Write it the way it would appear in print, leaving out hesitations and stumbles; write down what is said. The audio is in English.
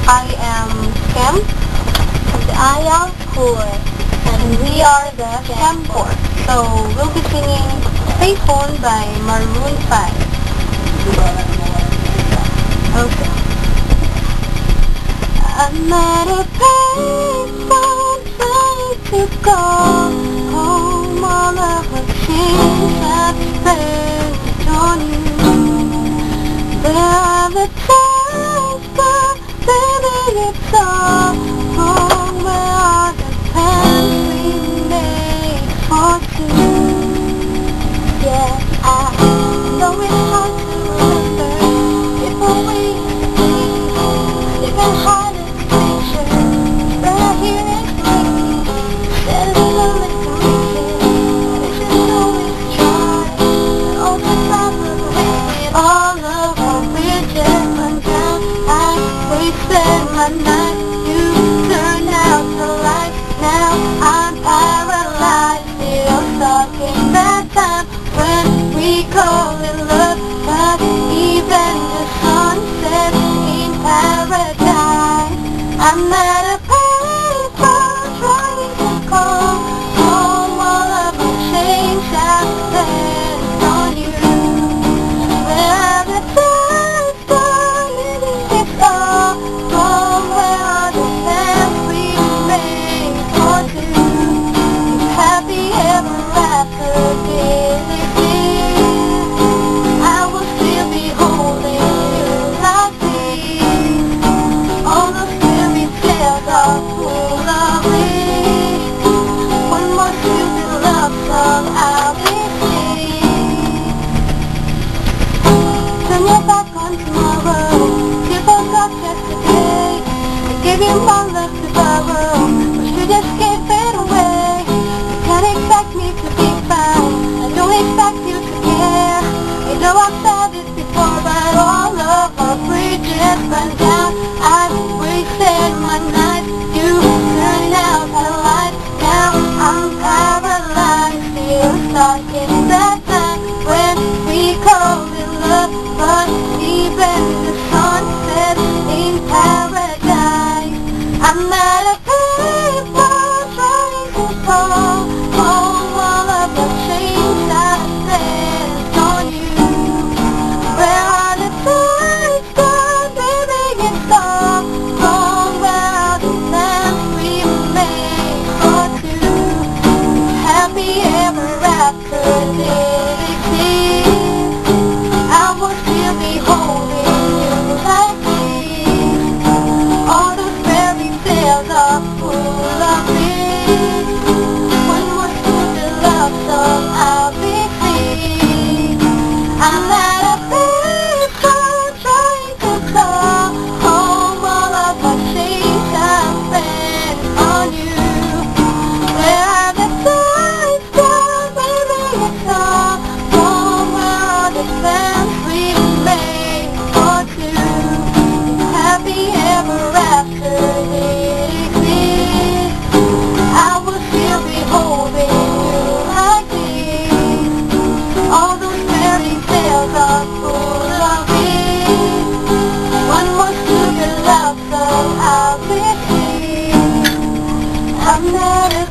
I am Kim. And I am Poor. And we are the SKIMPOR. So we'll be singing Payphone by Maroon 5. Okay. I met a payphone trying to call home. All of the things I've spent on you. There are the times, but baby, it's all wrong. Where are the plans we made for two? Yeah, I Know it's hard to remember. If only you see, you can hide in the picture. But I hear it lately. Said it's slowly coming. It's just always try. And all the time we're wasting all of our bridges until I wasted my night. You turned out the light. Now I'm paralyzed. Still stuck in that time when we call it love. But even the sun sets in paradise. I'm at a payphone trying to call home. All of the chains I've spent on you. Where are the times gone? It's all wrong. Where are the plans we made for two? Happy ever after, did exist. I will still be holding you like this. All those fairy tales are full of it. One more stupid love song I'll be singing. Turn your back on tomorrow. You forgot yesterday. I gave you my love to borrow, but you just gave it away. You can't expect me to be fine. I don't expect you to care. I know I've said it before, but all of our bridges burned down. I've wasted my night. You turned out the light. Now I'm paralyzed. Still stuck in that time when we called it love. But even the sun sets in paradise. I'm at a payphone trying to call home. All of the chains I've spent on you. Where are the times gone? Baby, it's all wrong. Where are the plans we made for two? Happy ever after, did exist. I will still be holding you like this. All those fairy tales are full of it. One more stupid love song I'll be singing. I'm at a payphone trying to call home. All of the chains I've spent on you. Where are the times gone? Baby, it's all wrong. Where are the plans we made for two? Happy ever after, did exist. I will still be holding you like this. All those fairy tales are full of it. One more stupid love song I'll be singing. I'm not a